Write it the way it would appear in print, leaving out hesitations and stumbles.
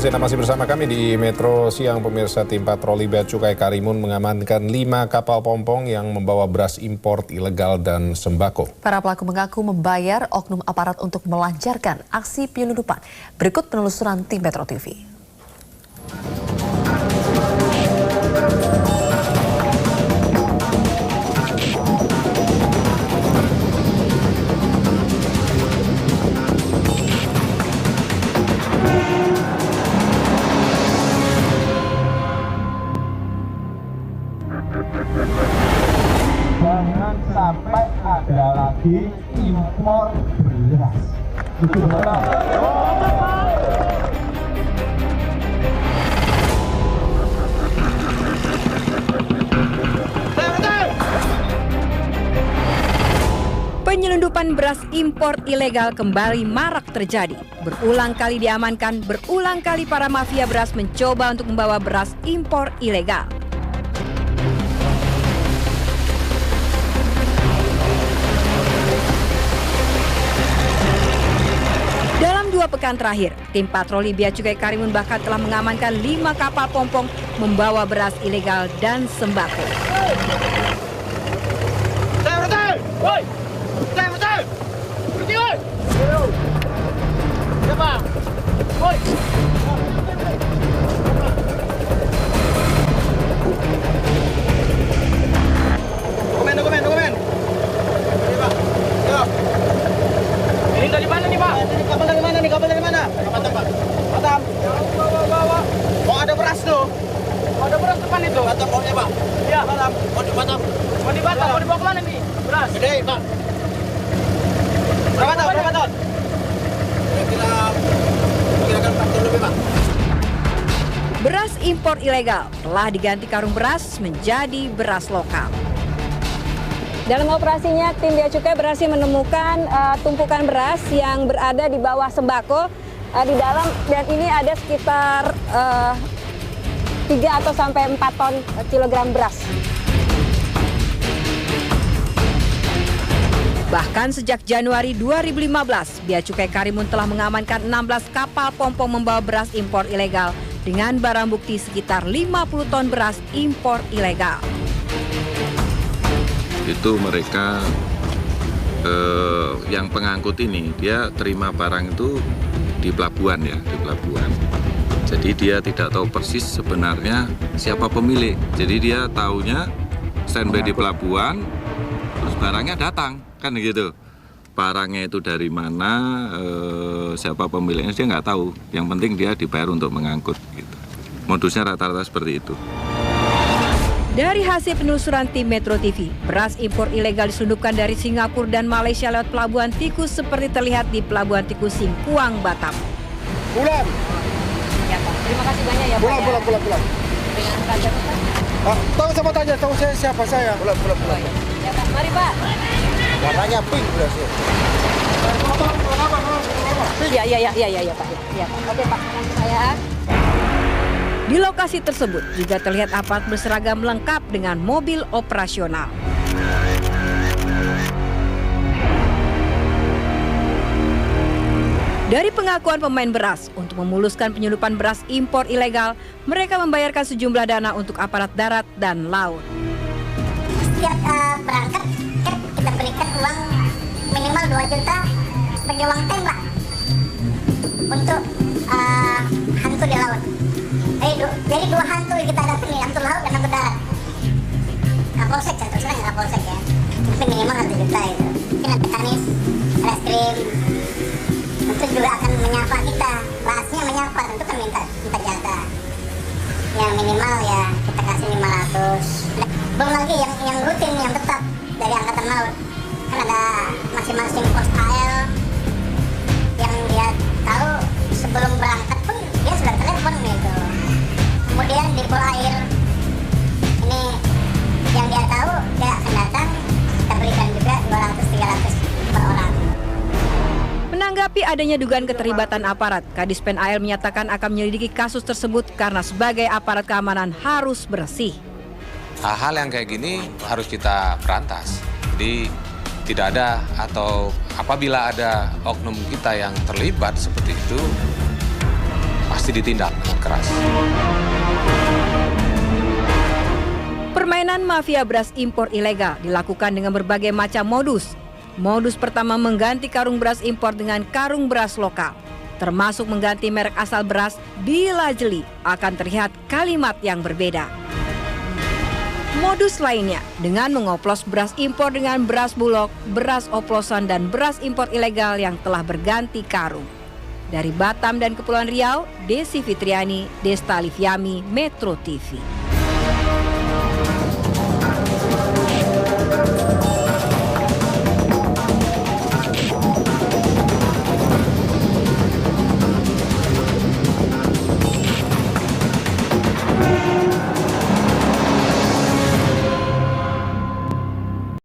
kasih Anda masih bersama kami di Metro Siang. Pemirsa, tim patroli Bea Cukai Karimun mengamankan 5 kapal pompong yang membawa beras impor ilegal dan sembako. Para pelaku mengaku membayar oknum aparat untuk melancarkan aksi penyelundupan. Berikut penelusuran tim Metro TV. Jangan sampai ada lagi impor beras. Itu benar. Penyelundupan beras impor ilegal kembali marak terjadi. Berulang kali diamankan, berulang kali para mafia beras mencoba untuk membawa beras impor ilegal. Dalam 2 pekan terakhir, tim patroli Bea Cukai Karimun bahkan telah mengamankan 5 kapal pompong membawa beras ilegal dan sembako. Dokumen. Ini dari mana nih, Pak? Kapal dari mana nih? Batam, Pak. Batam. Oh, ada beras tuh. Oh, ada beras depan itu. Batam maunya, Pak. Iya, Batam. Oh, di Batam. Mau dibawa kemana nih? Beras. Gede, Pak. Berapa ton? Kira-kira 4 ton lebih, Pak. Beras impor ilegal telah diganti karung beras menjadi beras lokal. Dalam operasinya, tim Bea Cukai berhasil menemukan tumpukan beras yang berada di bawah sembako di dalam, dan ini ada sekitar 3 atau sampai 4 ton kilogram beras. Bahkan sejak Januari 2015, Bea Cukai Karimun telah mengamankan 16 kapal pompong membawa beras impor ilegal dengan barang bukti sekitar 50 ton beras impor ilegal. Itu mereka yang pengangkut ini, dia terima barang itu di pelabuhan ya, di pelabuhan. Jadi dia tidak tahu persis sebenarnya siapa pemilik. Jadi dia taunya standby di pelabuhan, terus barangnya datang, kan gitu. Barangnya itu dari mana, siapa pemiliknya dia nggak tahu. Yang penting dia dibayar untuk mengangkut gitu. Modusnya rata-rata seperti itu. Dari hasil penelusuran tim Metro TV, beras impor ilegal diselundupkan dari Singapura dan Malaysia lewat pelabuhan tikus seperti terlihat di pelabuhan tikus Singkuang, Batam. Bulan. Ya, Pak. Terima kasih banyak ya, Pak. Bulan. Dengan Raja, Pak. Tahu sama tanya, tahu saya siapa saya. Bulan. Ya, Pak. Mari, Pak. Warnanya pink berasnya. Iya, Pak. Ya, Pak. Oke, Pak. Nanti saya. Di lokasi tersebut juga terlihat aparat berseragam lengkap dengan mobil operasional. Dari pengakuan pemain beras, untuk memuluskan penyelundupan beras impor ilegal, mereka membayarkan sejumlah dana untuk aparat darat dan laut. Setiap berangkat, kita berikan uang minimal 2 juta sebagai uang tembak untuk hantu di laut. Jadi 2 hantu yang kita hadapi nih, hantu laut dan hantu darat. Kapolsek, terus terang Kapolsek ya. Mungkin minimal 1 juta itu. Mungkin ada Kanis, Reskrim. Tentu juga akan menyapa kita. Bahasnya menyapa, tentu kan minta jatah. Yang minimal ya kita kasih 500. Belum lagi yang rutin, yang tetap dari Angkatan Laut. Kan ada masing-masing pos AL yang dia tahu sebelum berangkat pun dia sudah telepon gitu. Kemudian di pol air ini yang dia tahu dia akan datang, kita berikan juga 200-300 per orang. Menanggapi adanya dugaan keterlibatan aparat, Kadis Pen AL menyatakan akan menyelidiki kasus tersebut karena sebagai aparat keamanan harus bersih. Hal-hal yang kayak gini harus kita berantas. Jadi tidak ada, atau apabila ada oknum kita yang terlibat seperti itu, pasti ditindak dengan keras. Permainan mafia beras impor ilegal dilakukan dengan berbagai macam modus. Modus pertama mengganti karung beras impor dengan karung beras lokal, termasuk mengganti merek asal beras bila jeli akan terlihat kalimat yang berbeda. Modus lainnya dengan mengoplos beras impor dengan beras bulog, beras oplosan dan beras impor ilegal yang telah berganti karung. Dari Batam dan Kepulauan Riau, Desi Fitriani, Desta Liviami, Metro TV.